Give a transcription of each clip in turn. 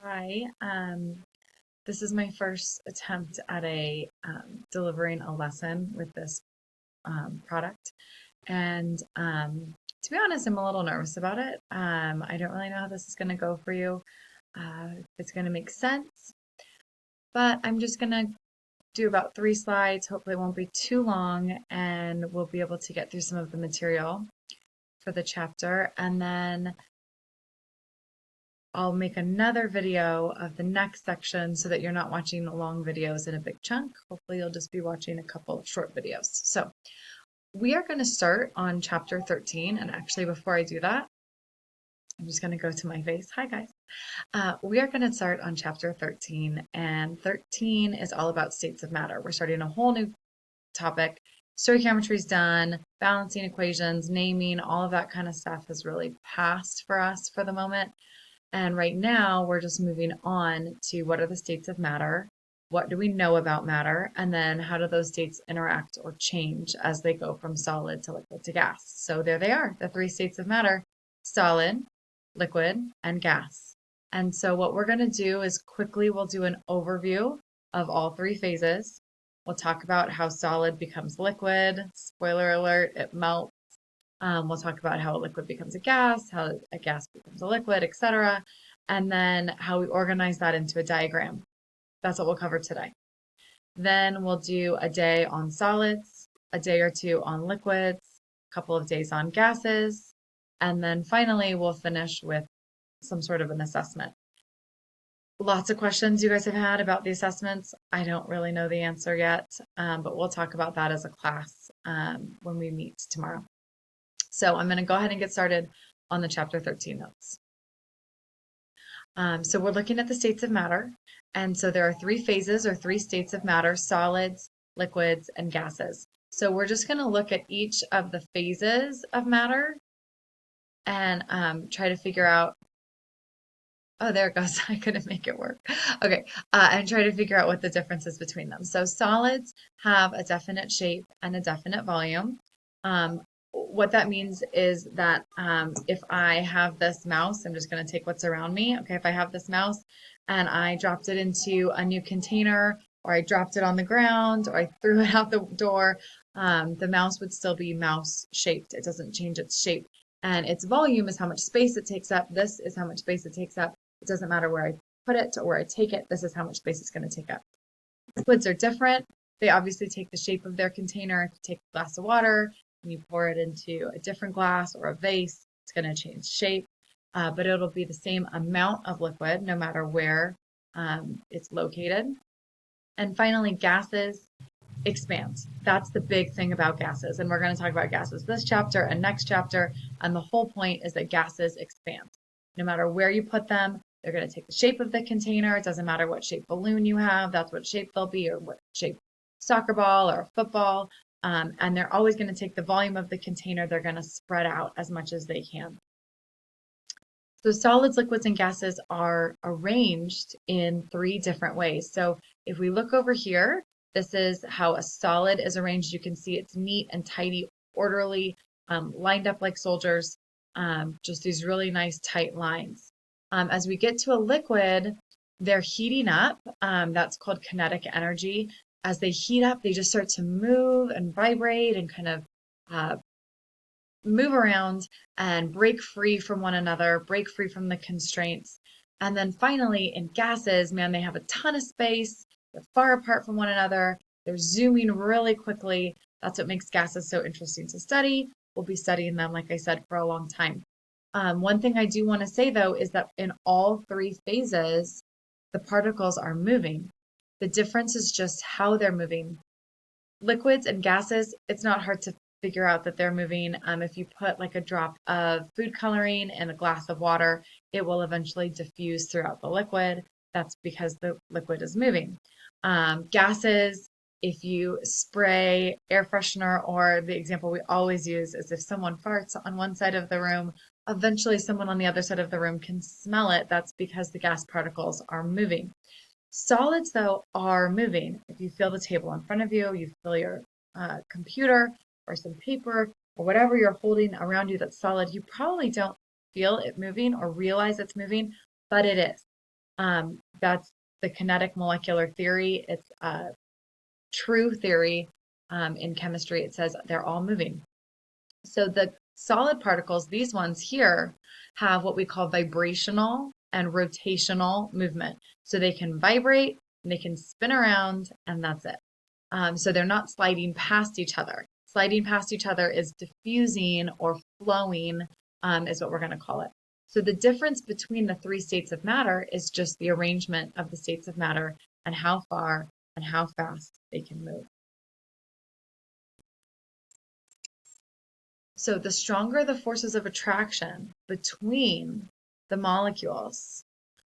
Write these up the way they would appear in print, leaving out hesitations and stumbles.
Hi, this is my first attempt at delivering a lesson with this product, and to be honest, I'm a little nervous about it. I don't really know how this is going to go for you. If it's going to make sense, but I'm just going to do about 3 slides. Hopefully, it won't be too long, and we'll be able to get through some of the material for the chapter, and then I'll make another video of the next section so that you're not watching long videos in a big chunk. Hopefully you'll just be watching a couple of short videos. So we are going to start on chapter 13. And actually, before I do that, I'm just going to go to my face. Hi, guys. We are going to start on chapter 13. And 13 is all about states of matter. We're starting a whole new topic. Stoichiometry is done, balancing equations, naming, all of that kind of stuff has really passed for us for the moment. And right now, we're just moving on to what are the states of matter? What do we know about matter? And then how do those states interact or change as they go from solid to liquid to gas? So there they are, the 3 states of matter: solid, liquid, and gas. And so what we're going to do is quickly we'll do an overview of all 3 phases. We'll talk about how solid becomes liquid. Spoiler alert, it melts. We'll talk about how a liquid becomes a gas, how a gas becomes a liquid, etc. And then how we organize that into a diagram. That's what we'll cover today. Then we'll do a day on solids, a day or two on liquids, a couple of days on gases, and then finally we'll finish with some sort of an assessment. Lots of questions you guys have had about the assessments. I don't really know the answer yet, but we'll talk about that as a class when we meet tomorrow. So I'm going to go ahead and get started on the chapter 13 notes. So we're looking at the states of matter. And so there are 3 phases or 3 states of matter: solids, liquids, and gases. So we're just going to look at each of the phases of matter and try to figure out, oh, there it goes. I couldn't make it work. Okay, and try to figure out what the difference is between them. So solids have a definite shape and a definite volume. What that means is that if I have this mouse, I'm just going to take what's around me. Okay, if I have this mouse and I dropped it into a new container, or I dropped it on the ground, or I threw it out the door, the mouse would still be mouse shaped. It doesn't change its shape. And its volume is how much space it takes up. This is how much space it takes up. It doesn't matter where I put it or where I take it. This is how much space it's going to take up. Liquids are different. They obviously take the shape of their container. If you take a glass of water and you pour it into a different glass or a vase, it's going to change shape, but it'll be the same amount of liquid no matter where it's located. And finally, gases expand. That's the big thing about gases. And we're going to talk about gases this chapter and next chapter. And the whole point is that gases expand. No matter where you put them, they're going to take the shape of the container. It doesn't matter what shape balloon you have, that's what shape they'll be, or what shape soccer ball or football. And they're always going to take the volume of the container. They're going to spread out as much as they can. So solids, liquids, and gases are arranged in 3 different ways. So if we look over here, this is how a solid is arranged. You can see it's neat and tidy, orderly, lined up like soldiers, just these really nice tight lines. As we get to a liquid, they're heating up. That's called kinetic energy. As they heat up, they just start to move and vibrate and kind of move around and break free from one another, break free from the constraints. And then finally, in gases, man, they have a ton of space. They're far apart from one another. They're zooming really quickly. That's what makes gases so interesting to study. We'll be studying them, like I said, for a long time. One thing I do want to say, though, is that in all 3 phases, the particles are moving. The difference is just how they're moving. Liquids and gases, it's not hard to figure out that they're moving. If you put like a drop of food coloring in a glass of water, it will eventually diffuse throughout the liquid. That's because the liquid is moving. Gases, if you spray air freshener, or the example we always use is if someone farts on one side of the room, eventually someone on the other side of the room can smell it. That's because the gas particles are moving. Solids, though, are moving. If you feel the table in front of you, you feel your computer or some paper or whatever you're holding around you that's solid, you probably don't feel it moving or realize it's moving, but it is. That's the kinetic molecular theory. It's a true theory in chemistry. It says they're all moving. So the solid particles, these ones here, have what we call vibrational and rotational movement. So they can vibrate, and they can spin around, and that's it. So they're not sliding past each other. Sliding past each other is diffusing or flowing, is what we're going to call it. So the difference between the three states of matter is just the arrangement of the states of matter and how far and how fast they can move. So the stronger the forces of attraction between the molecules,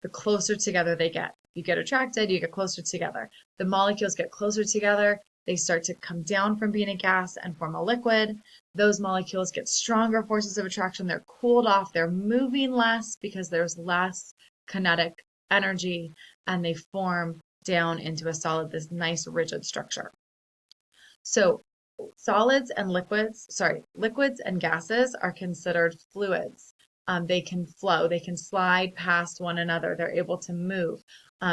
the closer together they get. You get attracted, you get closer together. The molecules get closer together, they start to come down from being a gas and form a liquid. Those molecules get stronger forces of attraction, they're cooled off, they're moving less because there's less kinetic energy, and they form down into a solid, this nice rigid structure. So liquids and gases are considered fluids. They can flow, they can slide past one another, they're able to move,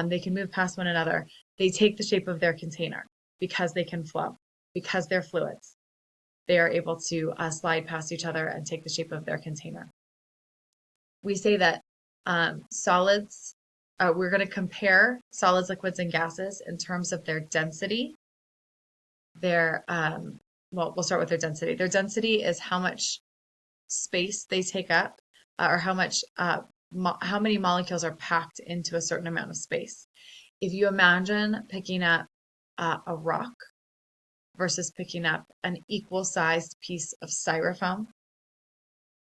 they can move past one another. They take the shape of their container because they can flow, because they're fluids. They are able to slide past each other and take the shape of their container. We say that solids, we're going to compare solids, liquids, and gases in terms of their density. We'll start with their density. Their density is how much space they take up, or how many molecules are packed into a certain amount of space. If you imagine picking up a rock versus picking up an equal-sized piece of styrofoam,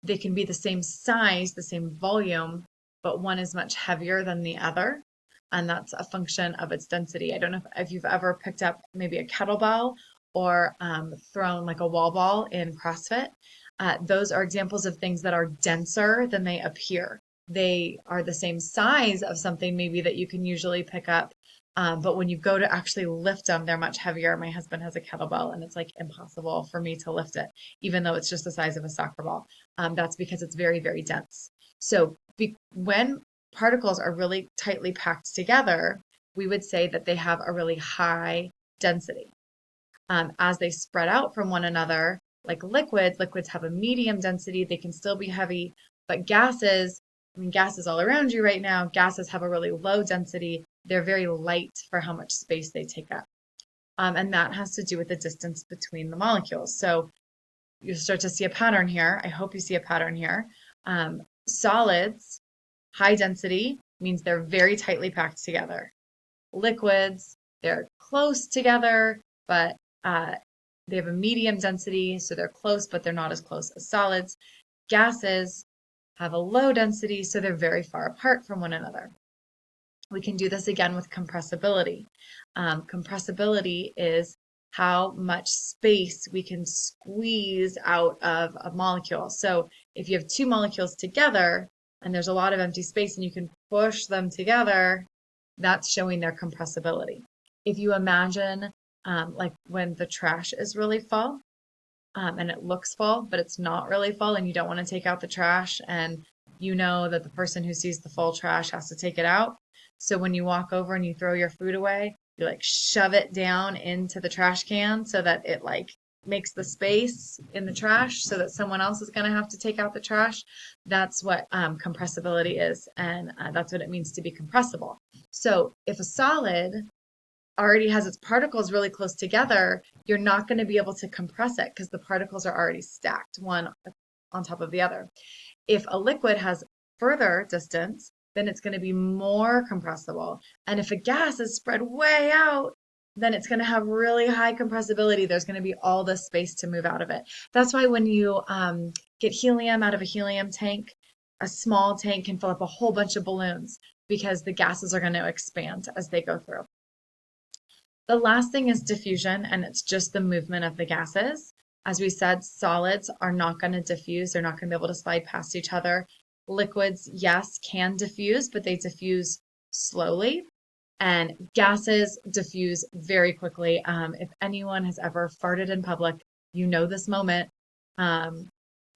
they can be the same size, the same volume, but one is much heavier than the other, and that's a function of its density. I don't know if you've ever picked up maybe a kettlebell or thrown like a wall ball in CrossFit. Those are examples of things that are denser than they appear. They are the same size of something maybe that you can usually pick up, but when you go to actually lift them, they're much heavier. My husband has a kettlebell, and it's like impossible for me to lift it, even though it's just the size of a soccer ball. That's because it's very, very dense. So when particles are really tightly packed together, we would say that they have a really high density. As they spread out from one another, like liquids have a medium density. They can still be heavy, but gases all around you right now, gases have a really low density. They're very light for how much space they take up. And that has to do with the distance between the molecules. So you start to see a pattern here. I hope you see a pattern here. Solids, high density, means they're very tightly packed together. Liquids, they're close together, but they have a medium density, so they're close, but they're not as close as solids. Gases have a low density, so they're very far apart from one another. We can do this again with compressibility. Compressibility is how much space we can squeeze out of a molecule. So if you have two molecules together and there's a lot of empty space and you can push them together, that's showing their compressibility. If you imagine like when the trash is really full, and it looks full, but it's not really full, and you don't want to take out the trash, and you know that the person who sees the full trash has to take it out. So when you walk over and you throw your food away, you like shove it down into the trash can so that it like makes the space in the trash so that someone else is going to have to take out the trash. That's what compressibility is, and that's what it means to be compressible. So if a solid already has its particles really close together, you're not going to be able to compress it because the particles are already stacked one on top of the other. If a liquid has further distance, then it's going to be more compressible. And if a gas is spread way out, then it's going to have really high compressibility. There's going to be all this space to move out of it. That's why when you get helium out of a helium tank, a small tank can fill up a whole bunch of balloons because the gases are going to expand as they go through. The last thing is diffusion, and it's just the movement of the gases. As we said, solids are not going to diffuse. They're not going to be able to slide past each other. Liquids, yes, can diffuse, but they diffuse slowly. And gases diffuse very quickly. If anyone has ever farted in public, you know this moment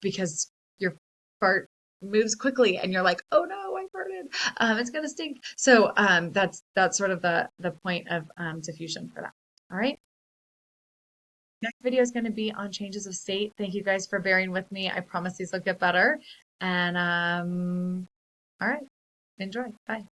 because your fart moves quickly and you're like, oh no, I farted. good. It's gonna stink. So that's sort of the point of diffusion for that. All right. Next video is going to be on changes of state. Thank you guys for bearing with me. I promise these will get better. And all right, enjoy. Bye.